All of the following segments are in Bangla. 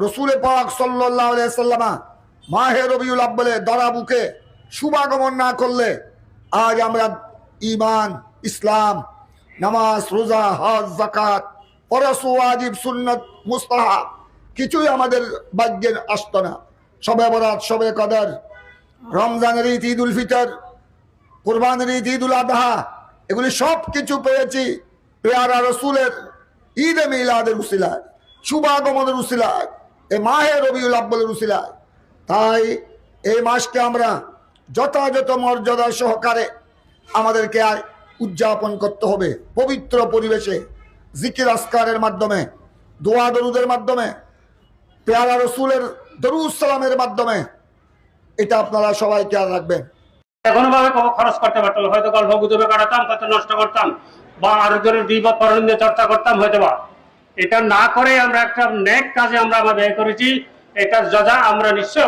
রসুল পাক সাল্লাল্লাহু আলাইহি ওয়াসাল্লাম মাহে রবিউল আউয়ালে দরা বুকে শুভাগমন না করলে আজ আমরা ঈমান, ইসলাম, নামাজ, রোজা, হজ, যাকাত, ফরজ, ওয়াজিব, সুন্নাত, মুস্তাহাব কিছুই আমাদের ভাগ্যে আসতো না। শবে বরাত, শবে কদর, রমজানের ঈদ, ঈদ উল ফিতর, কুরবানির ঈদ, ঈদ উল আযহা, এগুলি সব কিছু পেয়েছি পেয়ারা রসুলের ঈদে মিলাদের উসিলায়, শুভাগমনের উসিলায়, এই মাহে রবিউল আউয়ালের উসিলায়। তাই এই মাসকে আমরা যথাযথ মর্যাদা সহকারে আমাদেরকে উদযাপন করতে হবে পবিত্র পরিবেশে, জিকির আসকারের মাধ্যমে, দোয়া দরুদের মাধ্যমে, পেয়ারা রসুলের দরুদ সালামের মাধ্যমে। এটা আপনারা সবাই খেয়াল রাখবেন। এখনো ভাবে খরচ করতে পারতাম, হয়তো গল্প গুজবে কাটাতাম, হয়তো নষ্ট করতাম, বা আরেকজনের গীবত পরনিন্দা নিয়ে চর্চা করতাম হয়তো বা। এটা না করে আমরা একটা নেক কাজে আমরা ব্যয় করেছি, এটার যজা আমরা নিশ্চয়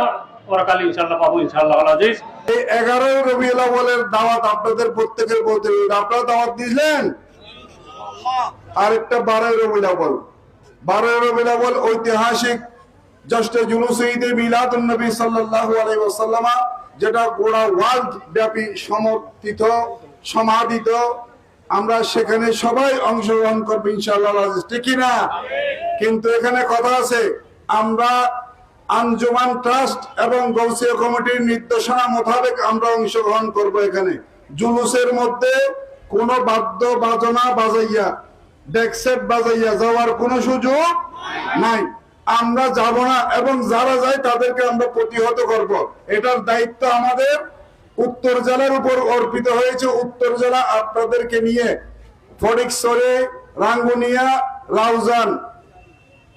পরকালে ইনশাআল্লাহ পাবো ইনশাআল্লাহ আজিজ। এই 11 রবিউল আউয়ালের দাওয়াত আপনাদের প্রত্যেকের বলতে, আপনারা দাওয়াত দিলেন। আরেকটা 12 রবিউল আউয়াল, 12 রবিউল আউয়াল ঐতিহাসিক জশ্নে জুলুস ঈদে মিলাদুন নবী সাল্লাল্লাহু আলাইহি ওয়াসাল্লাম, যেটা গোটা ওয়ার্ল্ড ব্যাপী সমর্থিত সমাদিত। আমরা সেখানে সবাই অংশগ্রহণ করবো ইনশাআল্লাহ আজিজ, ঠিক না? কিন্তু এখানে কথা আছে, আমরা আঞ্জুমান ট্রাস্ট এবং গৌসিয়া কমিটির নির্দেশনা মোতাবেক আমরা অংশগ্রহণ করব। এখানে জুলুসের মধ্যে কোনো বাদ্য বাজনা বাজাইয়া, ডেকসেট বাজাইয়া যাওয়ার কোনো সুযোগ নাই। আমরা যাব না, এবং যারা যায় তাদেরকে আমরা প্রতিহত করব। এটার দায়িত্ব আমাদের উত্তর জেলার উপর অর্পিত হয়েছে। উত্তর জেলা আপনাদেরকে নিয়ে ফটিকছড়ি, রাঙ্গুনিয়া, রাউজান,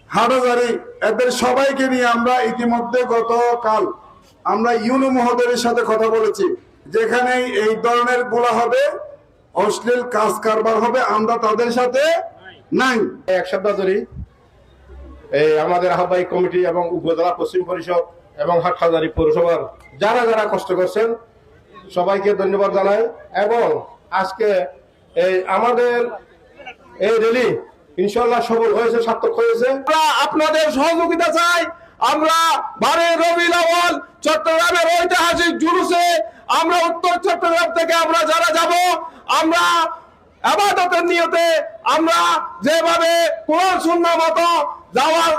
হাটহাজারী, এদের সবাইকে নিয়ে আমরা ইতিমধ্যে গতকাল আমরা ইউনো মহোদয়ের সাথে কথা বলেছি, যেখানে এই ধরনের গুলা হবে, অশ্লীল কাজ কারবার হবে, আমরা তাদের সাথে নাই। এক সপ্তাহ ধরে এই আমাদের আহ্বায়ক কমিটি এবং উপজেলা পশ্চিম পরিষদ এবং হাটহাজারী পৌরসভার যারা যারা কষ্ট করছেন সবাইকে ধন্যবাদ জানাই। এবং আজকে এই আমাদের এই র্যালি ইনশাআল্লাহ সফল হয়েছে, সার্থক হয়েছে। আপনাদের সহযোগিতা চাই। আমরা 12 রবিউল আউয়াল চট্টগ্রামের ঐতিহাসিক জুলুসে আমরা উত্তর চট্টগ্রাম থেকে আমরা যারা যাব, আমরা ইবাদতের নিয়তে আমরা যেভাবে কোরআন সুন্নাহ মতো যাওয়ার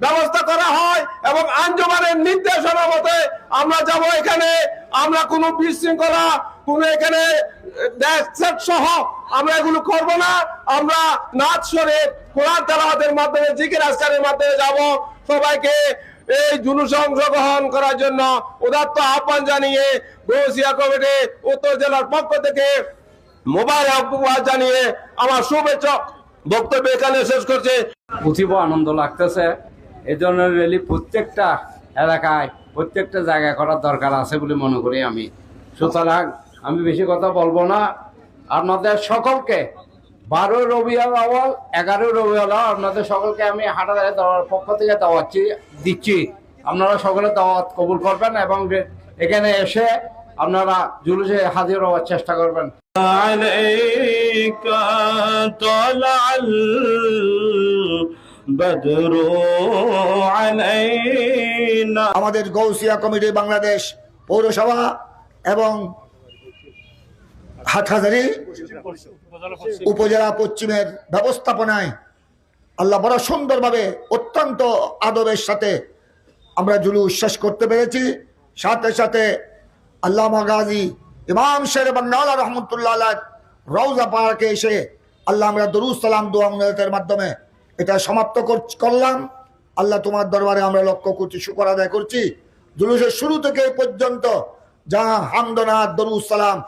ব্যবস্থা করা হয় এবং আঞ্জুমানের নির্দেশনা মতে আমরা যাব। এখানে আমরা কোনো বিশৃঙ্খলা, কোনো এখানে সহ আমরা এগুলো করব না। আমরা নাচ শরীফ, কোরআন তেলাওয়াতের মাধ্যমে, জিকির আজকারের মাধ্যমে যাব। সবাইকে এই জুলুসে অংশগ্রহণ করার জন্য উদাত্ত আহ্বান জানিয়ে গৌসিয়া কমিটি উত্তর জেলার পক্ষ থেকে মোবারকবাদ জানিয়ে আমার শুভেচ্ছা বক্তব্য এখানে শেষ করছে। অতীব আনন্দ লাগতেছে। এই ধরনের র্যালি প্রত্যেকটা এলাকায়, প্রত্যেকটা জায়গায় করার দরকার আছে বলে মনে করি আমি। সুতরাং আমি বেশি কথা বলবো না। আপনাদের সকলকে 12 রবিউল আউয়াল, 11 রবিউল আউয়াল আপনাদের সকলকে আমি হাটহাজারী দলের পক্ষ থেকে দাওয়াত দিচ্ছি। আপনারা সকলে দাওয়াত কবুল করবেন এবং এখানে এসে আপনারা জুলুসে হাজির হওয়ার চেষ্টা করবেন। আমাদের গৌসিয়া কমিটি বাংলাদেশ পৌরসভা এবং হাটহাজারী উপজেলা পশ্চিমের ব্যবস্থাপনায় আল্লাহ বড় সুন্দরভাবে, অত্যন্ত আদবের সাথে আমরা জুলুস শেষ করতে পেরেছি। সাথে সাথে আল্লামা গাজী ইমাম শের বাঙ্গালা রহমতুল্লাহ আলাইহ রওজা পার্কে এসে আল্লাহ আমরা দরুদ সালাম দোয়া মুনাজাতের মাধ্যমে এটা সমাপ্ত করলাম। আল্লাহ তোমার দরবারে আমরা লক্ষ্য করছি, শুকর আদায় করছি। জুলুসের শুরু থেকে পর্যন্ত যা হামদনাথ, দরুদ সালাম,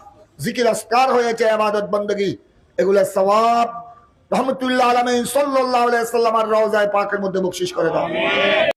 জিকির আসকার হয়েছে, ইবাদত বندگی, এগুলা সওয়াব রহমতুল্লাহ আলামিন সাল্লাল্লাহু আলাইহি ওয়াসাল্লামের রওজায়ে পাকের মধ্যে বখশিশ করে দাও।